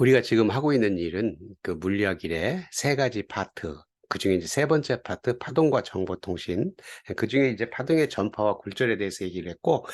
우리가 지금 하고 있는 일은 그 물리학 일의 세 가지 파트, 그중에 이제 세 번째 파트, 파동과 정보통신. 그중에 이제 파동의 전파와 굴절에 대해서 얘기를 했고,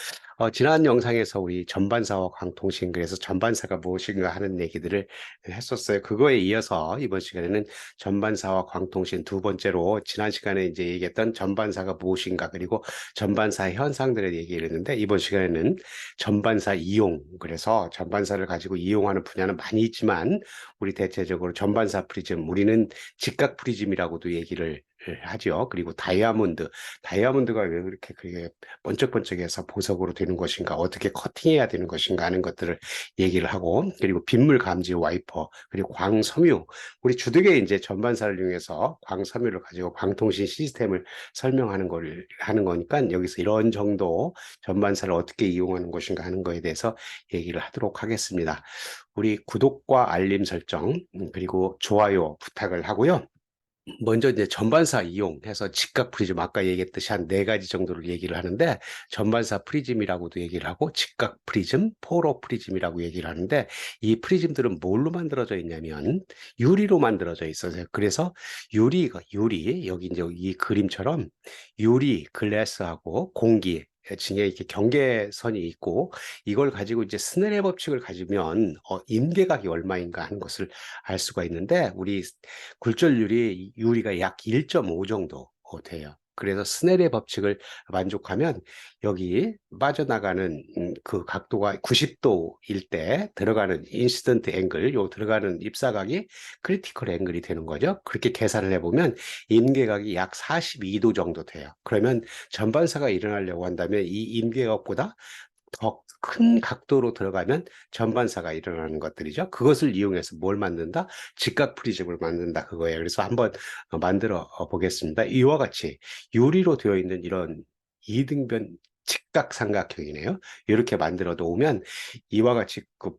지난 영상에서 우리 전반사와 광통신, 그래서 전반사가 무엇인가 하는 얘기들을 했었어요. 그거에 이어서 이번 시간에는 전반사와 광통신 두 번째로 지난 시간에 이제 얘기했던 전반사가 무엇인가, 그리고 전반사 현상들에 얘기를 했는데, 이번 시간에는 전반사 이용, 그래서 전반사를 가지고 이용하는 분야는 많이 있지만 우리 대체적으로 전반사 프리즘, 우리는 직각 프리즘이라고도 얘기를 하죠. 그리고 다이아몬드가 왜 그렇게 그게 번쩍번쩍해서 보석으로 되는 것인가, 어떻게 커팅해야 되는 것인가 하는 것들을 얘기를 하고, 그리고 빗물 감지 와이퍼, 그리고 광섬유, 우리 주택에 이제 전반사를 이용해서 광섬유를 가지고 광통신 시스템을 설명하는 걸 하는 거니까 여기서 이런 정도 전반사를 어떻게 이용하는 것인가 하는 거에 대해서 얘기를 하도록 하겠습니다. 우리 구독과 알림 설정, 그리고 좋아요 부탁을 하고요. 먼저 이제 전반사 이용해서 직각 프리즘, 아까 얘기했듯이 한 네 가지 정도를 얘기를 하는데, 전반사 프리즘이라고도 얘기를 하고 직각 프리즘, 포로 프리즘이라고 얘기를 하는데, 이 프리즘들은 뭘로 만들어져 있냐면 유리로 만들어져 있어요. 그래서 유리 여기 이제 이 그림처럼 유리 글래스하고 공기 층에 이렇게 경계선이 있고, 이걸 가지고 이제 스넬의 법칙을 가지면 임계각이 얼마인가 하는 것을 알 수가 있는데, 우리 굴절률이 유리가 약 1.5 정도 돼요. 그래서 스넬의 법칙을 만족하면 여기 빠져나가는 그 각도가 90도일 때 들어가는 인시던트 앵글, 요 들어가는 입사각이 크리티컬 앵글이 되는 거죠. 그렇게 계산을 해보면 임계각이 약 42도 정도 돼요. 그러면 전반사가 일어나려고 한다면 이 임계각보다 더 큰 각도로 들어가면 전반사가 일어나는 것들이죠. 그것을 이용해서 뭘 만든다? 직각 프리즘을 만든다, 그거예요. 그래서 한번 만들어 보겠습니다. 이와 같이 유리로 되어 있는 이런 이등변 직각삼각형이네요. 이렇게 만들어 놓으면 이와 같이 그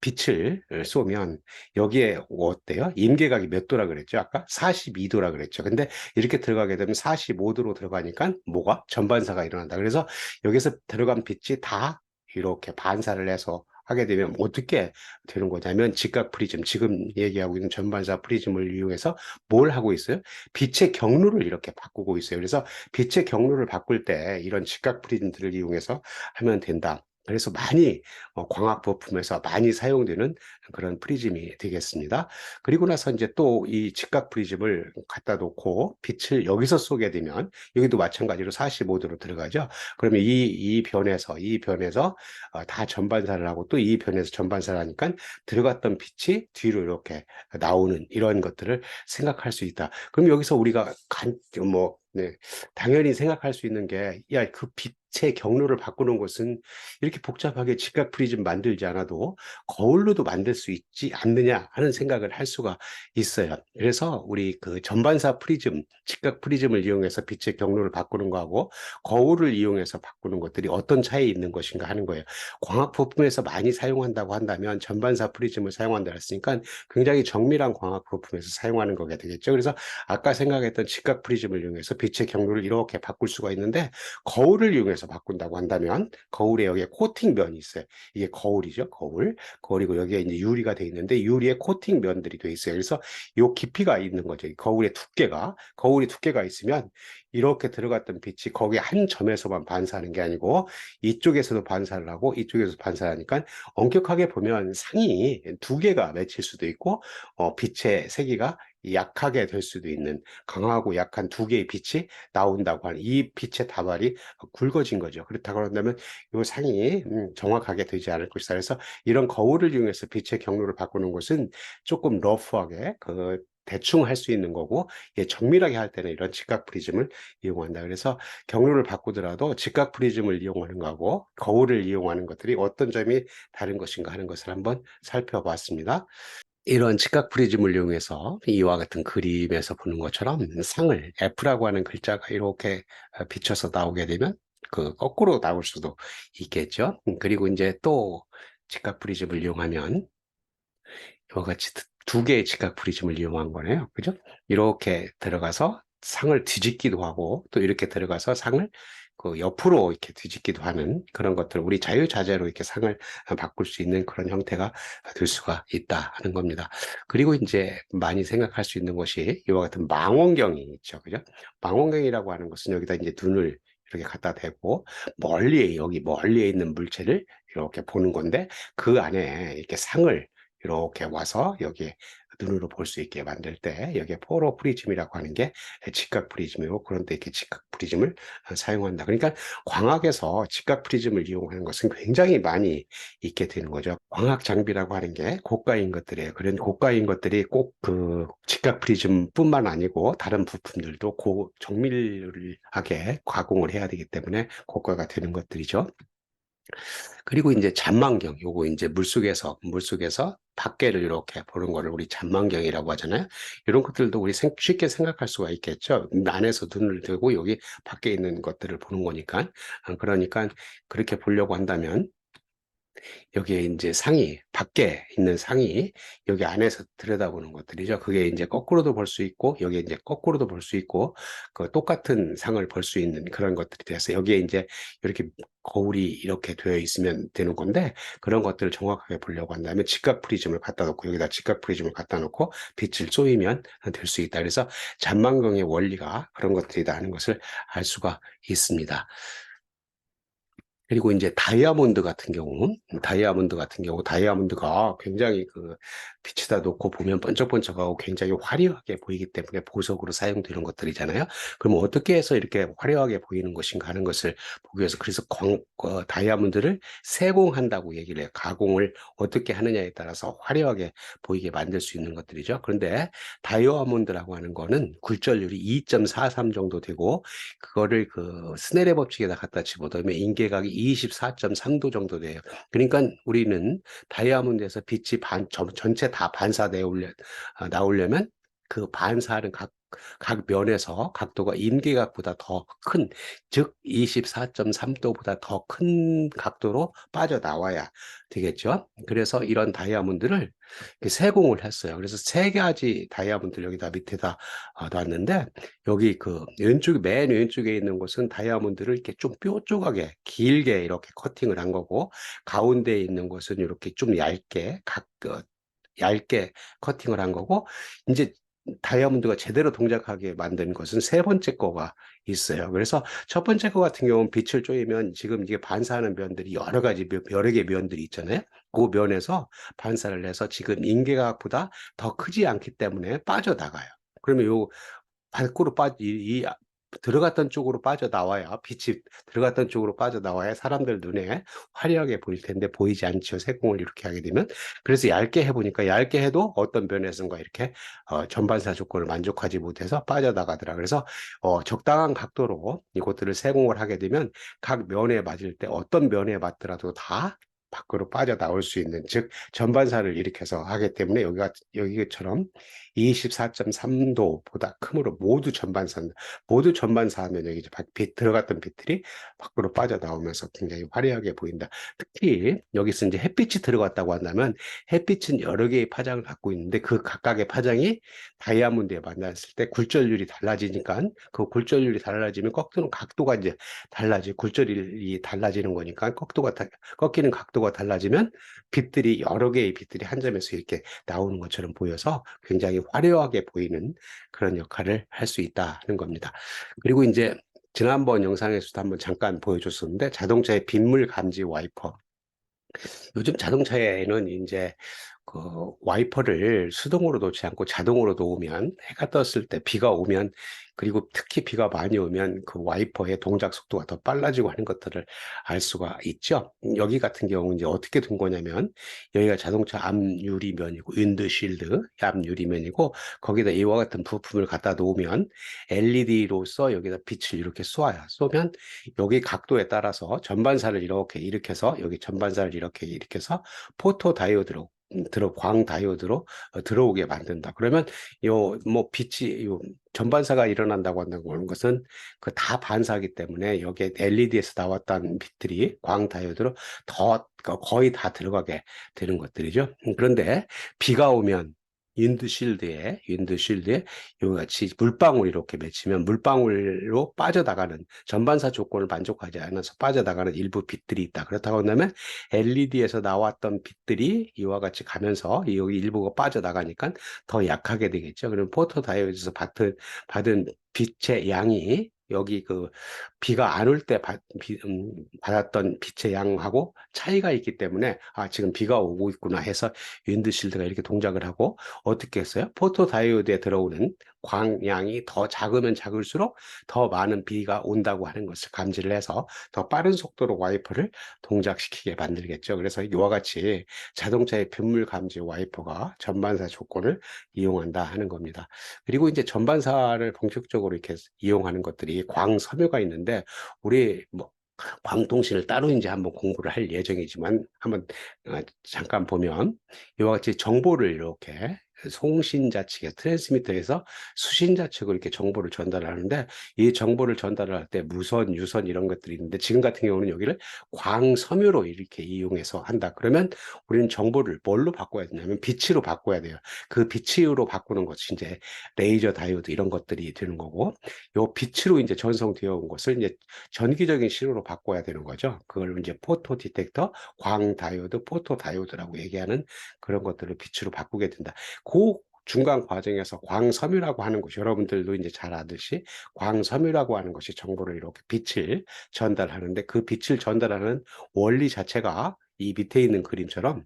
빛을 쏘면 여기에 어때요? 임계각이 몇 도라 그랬죠? 아까 42도라 그랬죠. 근데 이렇게 들어가게 되면 45도로 들어가니까 뭐가? 전반사가 일어난다. 그래서 여기서 들어간 빛이 다 이렇게 반사를 해서 하게 되면 어떻게 되는 거냐면, 직각 프리즘, 지금 얘기하고 있는 전반사 프리즘을 이용해서 뭘 하고 있어요? 빛의 경로를 이렇게 바꾸고 있어요. 그래서 빛의 경로를 바꿀 때 이런 직각 프리즘들을 이용해서 하면 된다. 그래서 많이 광학 부품에서 많이 사용되는 그런 프리즘이 되겠습니다. 그리고 나서 이제 또 이 직각 프리즘을 갖다 놓고 빛을 여기서 쏘게 되면 여기도 마찬가지로 45도로 들어가죠. 그러면 이 변에서 다 전반사를 하고, 또 이 변에서 전반사를 하니까 들어갔던 빛이 뒤로 이렇게 나오는 이런 것들을 생각할 수 있다. 그럼 여기서 우리가 네, 당연히 생각할 수 있는 게, 야, 그 빛의 경로를 바꾸는 것은 이렇게 복잡하게 직각 프리즘 만들지 않아도 거울로도 만들 수 있지 않느냐 하는 생각을 할 수가 있어요. 그래서 우리 그 전반사 프리즘, 직각 프리즘을 이용해서 빛의 경로를 바꾸는 거하고 거울을 이용해서 바꾸는 것들이 어떤 차이 있는 것인가 하는 거예요. 광학 부품에서 많이 사용한다고 한다면 전반사 프리즘을 사용한다 했으니까 굉장히 정밀한 광학 부품에서 사용하는 거게 되겠죠. 그래서 아까 생각했던 직각 프리즘을 이용해서 빛의 경로를 이렇게 바꿀 수가 있는데, 거울을 이용해서 바꾼다고 한다면 거울에 여기에 코팅면이 있어요. 이게 거울이죠. 거울이고 여기에 이제 유리가 돼 있는데 유리에 코팅면들이 돼 있어요. 그래서 요 깊이가 있는 거죠. 거울이 두께가 있으면 이렇게 들어갔던 빛이 거기 한 점에서만 반사하는 게 아니고 이쪽에서도 반사를 하고 이쪽에서 반사하니까 엄격하게 보면 상이 두 개가 맺힐 수도 있고, 빛의 세기가 약하게 될 수도 있는, 강하고 약한 두 개의 빛이 나온다고 하는, 이 빛의 다발이 굵어진 거죠. 그렇다고 한다면 이 상이 정확하게 되지 않을 것이다. 그래서 이런 거울을 이용해서 빛의 경로를 바꾸는 것은 조금 러프하게 대충 할 수 있는 거고, 정밀하게 할 때는 이런 직각 프리즘을 이용한다. 그래서 경로를 바꾸더라도 직각 프리즘을 이용하는 거하고 거울을 이용하는 것들이 어떤 점이 다른 것인가 하는 것을 한번 살펴봤습니다. 이런 직각 프리즘을 이용해서 이와 같은 그림에서 보는 것처럼 상을 F라고 하는 글자가 이렇게 비춰서 나오게 되면 그 거꾸로 나올 수도 있겠죠. 그리고 이제 또 직각 프리즘을 이용하면 이와 같이 두 개의 직각 프리즘을 이용한 거네요. 그죠? 이렇게 들어가서 상을 뒤집기도 하고, 또 이렇게 들어가서 상을 그 옆으로 이렇게 뒤집기도 하는 그런 것들, 우리 자유자재로 이렇게 상을 바꿀 수 있는 그런 형태가 될 수가 있다 하는 겁니다. 그리고 이제 많이 생각할 수 있는 것이 이와 같은 망원경이 있죠. 그죠? 망원경이라고 하는 것은 여기다 이제 눈을 이렇게 갖다 대고 여기 멀리에 있는 물체를 이렇게 보는 건데, 그 안에 이렇게 상을 이렇게 와서 여기에 눈으로 볼 수 있게 만들 때 여기에 포로 프리즘이라고 하는 게 직각 프리즘이고, 그런데 이렇게 직각 프리즘을 사용한다. 그러니까 광학에서 직각 프리즘을 이용하는 것은 굉장히 많이 있게 되는 거죠. 광학 장비라고 하는 게 고가인 것들이에요. 그런 고가인 것들이 꼭 그 직각 프리즘뿐만 아니고 다른 부품들도 정밀하게 가공을 해야 되기 때문에 고가가 되는 것들이죠. 그리고 이제 잔망경, 요거 이제 물속에서 밖에를 이렇게 보는 거를 우리 잔망경이라고 하잖아요. 이런 것들도 우리 쉽게 생각할 수가 있겠죠. 안에서 눈을 들고 여기 밖에 있는 것들을 보는 거니까. 그러니까 그렇게 보려고 한다면 여기에 이제 밖에 있는 상이 여기 안에서 들여다보는 것들이죠. 그게 이제 거꾸로도 볼 수 있고, 여기에 이제 거꾸로도 볼 수 있고, 그 똑같은 상을 볼 수 있는 그런 것들이 돼서 여기에 이제 이렇게 거울이 이렇게 되어 있으면 되는 건데, 그런 것들을 정확하게 보려고 한다면 직각 프리즘을 갖다 놓고, 여기다 직각 프리즘을 갖다 놓고 빛을 쏘이면 될 수 있다. 그래서 잔망경의 원리가 그런 것들이다 하는 것을 알 수가 있습니다. 그리고 이제 다이아몬드가 굉장히 그 빛에다 놓고 보면 번쩍번쩍하고 굉장히 화려하게 보이기 때문에 보석으로 사용되는 것들이잖아요. 그러면 어떻게 해서 이렇게 화려하게 보이는 것인가 하는 것을 보기 위해서, 그래서 다이아몬드를 세공한다고 얘기를 해요. 가공을 어떻게 하느냐에 따라서 화려하게 보이게 만들 수 있는 것들이죠. 그런데 다이아몬드라고 하는 거는 굴절률이 2.43 정도 되고, 그거를 그 스넬의 법칙에다 갖다 집어넣으면 인계각이 24.3도 정도 돼요. 그러니까 우리는 다이아몬드에서 빛이 전체 다 나오려면 그 반사하는 각 면에서 각도가 인계각보다 더 큰, 즉 24.3도보다 더 큰 각도로 빠져나와야 되겠죠. 그래서 이런 다이아몬드를 세공을 했어요. 그래서 세 가지 다이아몬드를 여기다 밑에다 놨는데, 여기 맨 왼쪽에 있는 것은 다이아몬드를 이렇게 좀 뾰족하게 길게 이렇게 커팅을 한 거고, 가운데에 있는 것은 이렇게 좀 얇게 커팅을 한 거고, 이제 다이아몬드가 제대로 동작하게 만든 것은 세 번째 거가 있어요. 그래서 첫 번째 거 같은 경우는 빛을 쪼이면 지금 이게 반사하는 면들이 여러 개 면들이 있잖아요. 그 면에서 반사를 해서 지금 인계각보다 더 크지 않기 때문에 빠져나가요. 그러면 밖으로 들어갔던 쪽으로 빠져나와야, 빛이 들어갔던 쪽으로 빠져나와야 사람들 눈에 화려하게 보일 텐데 보이지 않죠. 세공을 이렇게 하게 되면. 그래서 얇게 해보니까 얇게 해도 어떤 면에선가 이렇게 전반사 조건을 만족하지 못해서 빠져나가더라. 그래서 적당한 각도로 이것들을 세공을 하게 되면 각 면에 맞을 때 어떤 면에 맞더라도 다 밖으로 빠져나올 수 있는, 즉 전반사를 일으켜서 하기 때문에 여기처럼 24.3도보다 크므로 모두 전반사하면 여기 이제 들어갔던 빛들이 밖으로 빠져나오면서 굉장히 화려하게 보인다. 특히 여기서 이제 햇빛이 들어갔다고 한다면, 햇빛은 여러 개의 파장을 갖고 있는데 그 각각의 파장이 다이아몬드에 만났을 때 굴절률이 달라지니까, 그 굴절률이 달라지면 꺾이는 각도가 이제 굴절이 달라지는 거니까, 꺾이는 각도가 달라지면 여러 개의 빛들이 한 점에서 이렇게 나오는 것처럼 보여서 굉장히 화려하게 보이는 그런 역할을 할 수 있다는 겁니다. 그리고 이제 지난번 영상에서도 한번 잠깐 보여줬었는데, 자동차의 빗물 감지 와이퍼. 요즘 자동차에는 이제 그 와이퍼를 수동으로 놓지 않고 자동으로 놓으면, 해가 떴을 때 비가 오면, 그리고 특히 비가 많이 오면 그 와이퍼의 동작 속도가 더 빨라지고 하는 것들을 알 수가 있죠. 여기 같은 경우는 이제 어떻게 둔 거냐면, 여기가 자동차 앞 유리면이고, 윈드실드 앞 유리면이고, 거기다 이와 같은 부품을 갖다 놓으면 LED로서 여기다 빛을 이렇게 쏘면 여기 각도에 따라서 전반사를 이렇게 일으켜서, 여기 전반사를 이렇게 일으켜서 포토 다이오드로 광 다이오드로 들어오게 만든다. 그러면 빛이 전반사가 일어난다고 한다고 하는 것은 그 다 반사하기 때문에 여기에 LED에서 나왔던 빛들이 광 다이오드로 거의 다 들어가게 되는 것들이죠. 그런데 비가 오면 윈드실드에 이와 같이 물방울이 이렇게 맺히면 물방울로 빠져나가는 전반사 조건을 만족하지 않아서 빠져나가는 일부 빛들이 있다. 그렇다고 한다면 LED에서 나왔던 빛들이 이와 같이 가면서 여기 일부가 빠져나가니까 더 약하게 되겠죠. 그럼 포토다이오드에서 받은 빛의 양이 여기 그 비가 안 올 때 받았던 빛의 양하고 차이가 있기 때문에 아 지금 비가 오고 있구나 해서 윈드실드가 이렇게 동작을 하고 어떻게 했어요? 포토다이오드에 들어오는 광량이 더 작으면 작을수록 더 많은 비가 온다고 하는 것을 감지를 해서 더 빠른 속도로 와이퍼를 동작시키게 만들겠죠. 그래서 이와 같이 자동차의 빗물 감지 와이퍼가 전반사 조건을 이용한다 하는 겁니다. 그리고 이제 전반사를 본격적으로 이렇게 이용하는 것들이 광섬유가 있는데 우리 뭐 광통신을 따로 이제 한번 공부를 할 예정이지만 한번 잠깐 보면 이와 같이 정보를 이렇게 송신자 측에 트랜스미터에서 수신자 측으로 이렇게 정보를 전달하는데 이 정보를 전달할 때 무선, 유선 이런 것들이 있는데 지금 같은 경우는 여기를 광섬유로 이렇게 이용해서 한다. 그러면 우리는 정보를 뭘로 바꿔야 되냐면 빛으로 바꿔야 돼요. 그 빛으로 바꾸는 것이 이제 레이저 다이오드 이런 것들이 되는 거고 요 빛으로 이제 전송되어 온 것을 이제 전기적인 신호로 바꿔야 되는 거죠. 그걸 이제 포토 디텍터, 광 다이오드, 포토 다이오드라고 얘기하는 그런 것들을 빛으로 바꾸게 된다. 그 중간 과정에서 광섬유라고 하는 것이 여러분들도 이제 잘 아듯이 광섬유라고 하는 것이 정보를 이렇게 빛을 전달하는데 그 빛을 전달하는 원리 자체가 이 밑에 있는 그림처럼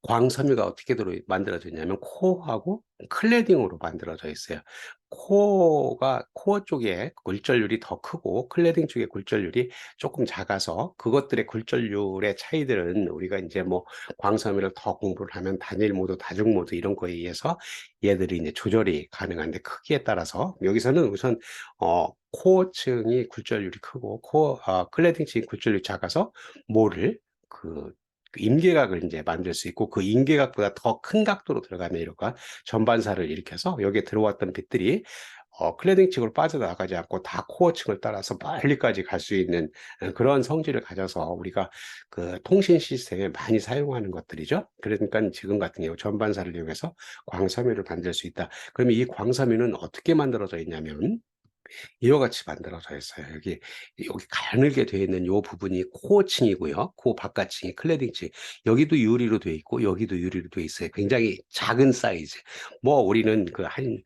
광섬유가 어떻게 만들어졌냐면 코어하고 클레딩으로 만들어져 있어요. 코어 쪽에 굴절률이 더 크고 클레딩 쪽의 굴절률이 조금 작아서 그것들의 굴절률의 차이들은 우리가 이제 뭐 광섬유를 더 공부를 하면 단일 모드, 다중 모드 이런 거에 의해서 얘들이 이제 조절이 가능한데 크기에 따라서 여기서는 우선 코어층이 굴절률이 크고 클레딩층이 굴절률이 작아서 뭐를 그 임계각을 이제 만들 수 있고 그 임계각보다 더 큰 각도로 들어가는 이런 전반사를 일으켜서 여기에 들어왔던 빛들이 클레딩 층으로 빠져나가지 않고 다 코어 층을 따라서 멀리까지 갈 수 있는 그런 성질을 가져서 우리가 그 통신 시스템에 많이 사용하는 것들이죠. 그러니까 지금 같은 경우 전반사를 이용해서 광섬유를 만들 수 있다. 그러면 이 광섬유는 어떻게 만들어져 있냐면 이와 같이 만들어져 있어요. 여기 가늘게 되어 있는 이 부분이 코어층이고요. 코어 바깥층이 클레딩층. 여기도 유리로 되어 있고 여기도 유리로 되어 있어요. 굉장히 작은 사이즈. 뭐 우리는 그 한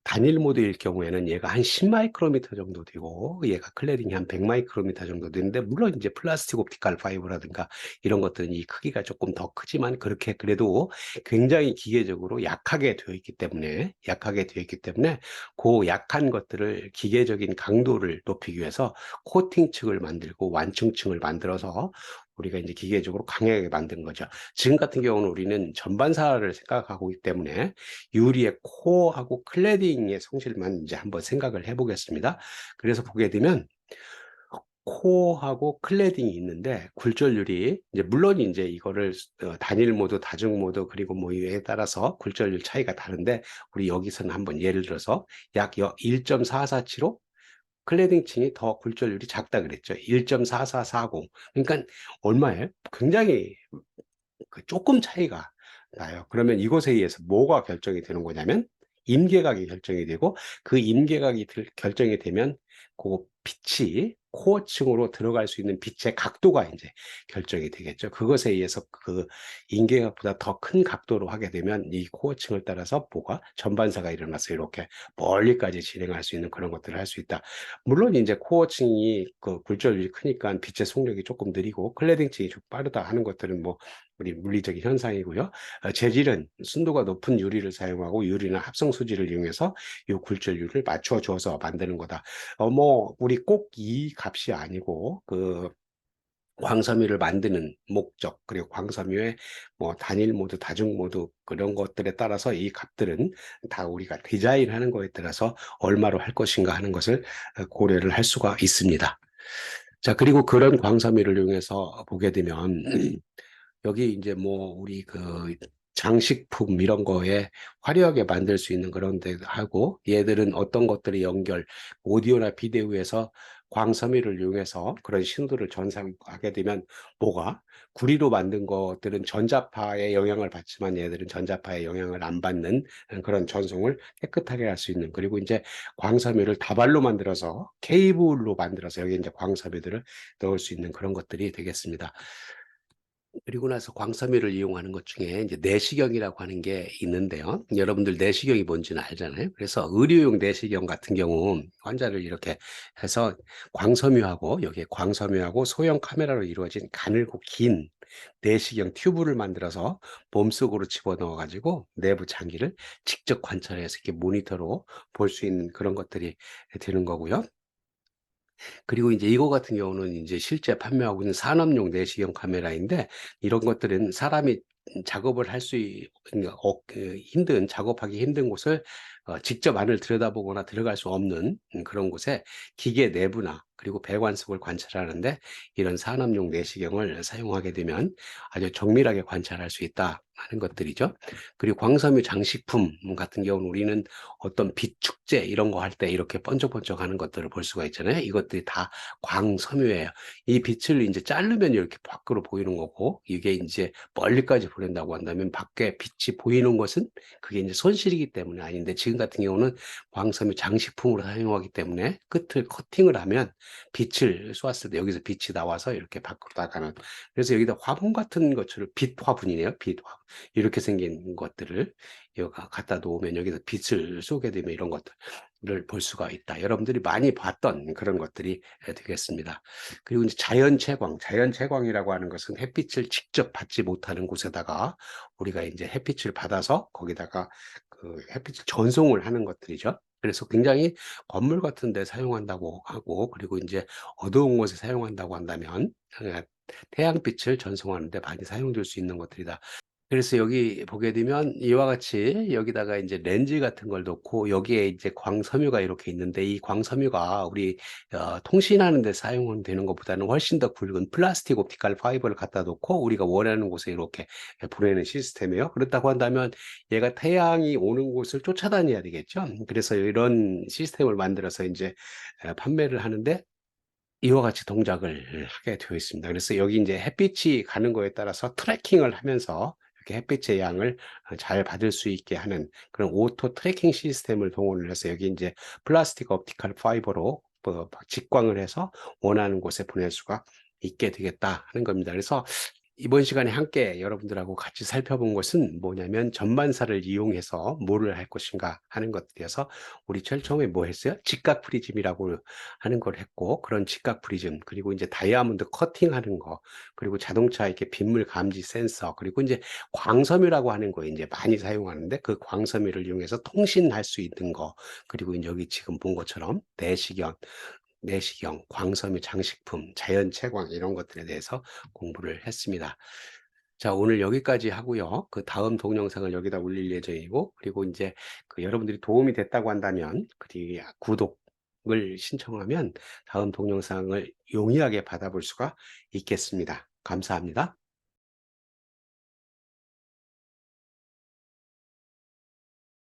단일 모드일 경우에는 얘가 한 10 마이크로미터 정도 되고 얘가 클레딩이 한 100 마이크로미터 정도 되는데 물론 이제 플라스틱 옵티컬 파이버라든가 이런 것들은 이 크기가 조금 더 크지만 그렇게 그래도 굉장히 기계적으로 약하게 되어 있기 때문에 그 약한 것들을 기계적인 강도를 높이기 위해서 코팅층을 만들고 완충층을 만들어서 우리가 이제 기계적으로 강하게 만든 거죠. 지금 같은 경우는 우리는 전반사를 생각하고 있기 때문에 유리의 코어하고 클레딩의 성질만 이제 한번 생각을 해보겠습니다. 그래서 보게 되면 코어하고 클레딩이 있는데 굴절률이 이제 물론 이제 이거를 단일 모드, 다중 모드 그리고 뭐 이에 따라서 굴절률 차이가 다른데 우리 여기서는 한번 예를 들어서 약 1.447로 클레딩층이 더 굴절률이 작다 그랬죠. 1.4440. 그러니까 얼마예요? 굉장히 조금 차이가 나요. 그러면 이것에 의해서 뭐가 결정이 되는 거냐면 임계각이 결정이 되고 그 임계각이 결정이 되면 그 빛이 코어층으로 들어갈 수 있는 빛의 각도가 이제 결정이 되겠죠. 그것에 의해서 그 임계각보다 더 큰 각도로 하게 되면 이 코어층을 따라서 뭐가 전반사가 일어나서 이렇게 멀리까지 진행할 수 있는 그런 것들을 할 수 있다. 물론 이제 코어층이 그 굴절률이 크니까 빛의 속력이 조금 느리고 클레딩층이 좀 빠르다 하는 것들은 뭐 우리 물리적인 현상이고요. 재질은 순도가 높은 유리를 사용하고 유리나 합성 수지를 이용해서 이 굴절률을 맞춰 줘서 만드는 거다. 뭐 우리 꼭 이 값이 아니고 그 광섬유를 만드는 목적 그리고 광섬유의 뭐 단일 모드, 다중 모드 그런 것들에 따라서 이 값들은 다 우리가 디자인하는 거에 따라서 얼마로 할 것인가 하는 것을 고려를 할 수가 있습니다. 자, 그리고 그런 광섬유를 이용해서 보게 되면 여기 이제 뭐 우리 그 장식품 이런 거에 화려하게 만들 수 있는 그런 데 하고 얘들은 어떤 것들이 오디오나 비디오에서 광섬유를 이용해서 그런 신호들을 전송하게 되면 뭐가 구리로 만든 것들은 전자파의 영향을 받지만 얘들은 전자파의 영향을 안 받는 그런 전송을 깨끗하게 할 수 있는, 그리고 이제 광섬유를 다발로 만들어서 케이블로 만들어서 여기 이제 광섬유들을 넣을 수 있는 그런 것들이 되겠습니다. 그리고 나서 광섬유를 이용하는 것 중에 이제 내시경이라고 하는 게 있는데요. 여러분들 내시경이 뭔지는 알잖아요. 그래서 의료용 내시경 같은 경우 환자를 이렇게 해서 광섬유하고 여기에 광섬유하고 소형 카메라로 이루어진 가늘고 긴 내시경 튜브를 만들어서 몸속으로 집어넣어 가지고 내부 장기를 직접 관찰해서 이렇게 모니터로 볼 수 있는 그런 것들이 되는 거고요. 그리고 인제 이거 같은 경우는 인제 실제 판매하고 있는 산업용 내시경 카메라인데, 이런 것들은 사람이 작업을 할 수 그러니까 힘든 작업하기 힘든 곳을 직접 안을 들여다보거나 들어갈 수 없는 그런 곳에 기계 내부나 그리고 배관 속을 관찰하는데 이런 산업용 내시경을 사용하게 되면 아주 정밀하게 관찰할 수 있다 하는 것들이죠. 그리고 광섬유 장식품 같은 경우는 우리는 어떤 빛 축제 이런 거 할 때 이렇게 번쩍번쩍하는 것들을 볼 수가 있잖아요. 이것들이 다 광섬유예요. 이 빛을 인제 자르면 이렇게 밖으로 보이는 거고, 이게 인제 멀리까지 보낸다고 한다면 밖에 빛이 보이는 것은 그게 인제 손실이기 때문에 아닌데, 지금 같은 경우는 광섬유 장식품으로 사용하기 때문에 끝을 커팅을 하면 빛을 쏘았을 때 여기서 빛이 나와서 이렇게 밖으로 나가는, 그래서 여기다 화분 같은 것처럼 빛 화분이네요. 빛 화분. 이렇게 생긴 것들을 여기가 갖다 놓으면 여기서 빛을 쏘게 되면 이런 것들을 볼 수가 있다. 여러분들이 많이 봤던 그런 것들이 되겠습니다. 그리고 이제 자연 채광, 자연 채광이라고 하는 것은 햇빛을 직접 받지 못하는 곳에다가 우리가 이제 햇빛을 받아서 거기다가 그 햇빛을 전송을 하는 것들이죠. 그래서 굉장히 건물 같은 데 사용한다고 하고, 그리고 인제 어두운 곳에 사용한다고 한다면 태양빛을 전송하는 데 많이 사용될 수 있는 것들이다. 그래서 여기 보게 되면 이와 같이 여기다가 인제 렌즈 같은 걸 놓고 여기에 이제 광섬유가 이렇게 있는데, 이 광섬유가 우리 통신하는 데 사용은 되는 것보다는 훨씬 더 굵은 플라스틱 옵티컬 파이버를 갖다 놓고 우리가 원하는 곳에 이렇게 보내는 시스템이에요. 그렇다고 한다면 얘가 태양이 오는 곳을 쫓아다녀야 되겠죠. 그래서 이런 시스템을 만들어서 인제 판매를 하는데 이와 같이 동작을 하게 되어 있습니다. 그래서 여기 인제 햇빛이 가는 거에 따라서 트래킹을 하면서 이렇게 햇빛의 양을 잘 받을 수 있게 하는 그런 오토 트래킹 시스템을 동원을 해서 여기 인제 플라스틱 옵티컬 파이버로 직광을 해서 원하는 곳에 보낼 수가 있게 되겠다 하는 겁니다. 그래서 이번 시간에 함께 여러분들하고 같이 살펴본 것은 뭐냐면, 전반사를 이용해서 뭐를 할 것인가 하는 것들이어서 우리 제일 처음에 뭐 했어요? 직각 프리즘이라고 하는 걸 했고, 그런 직각 프리즘, 그리고 이제 다이아몬드 커팅하는 거, 그리고 자동차 이렇게 빗물 감지 센서, 그리고 이제 광섬유라고 하는 거 이제 많이 사용하는데 그 광섬유를 이용해서 통신할 수 있는 거, 그리고 이제 여기 지금 본 것처럼 내시경, 광섬유 장식품, 자연 채광 이런 것들에 대해서 공부를 했습니다. 자, 오늘 여기까지 하고요. 그다음 동영상을 여기다 올릴 예정이고, 그리고 인제 여러분들이 도움이 됐다고 한다면 구독을 신청하면 다음 동영상을 용이하게 받아볼 수가 있겠습니다. 감사합니다.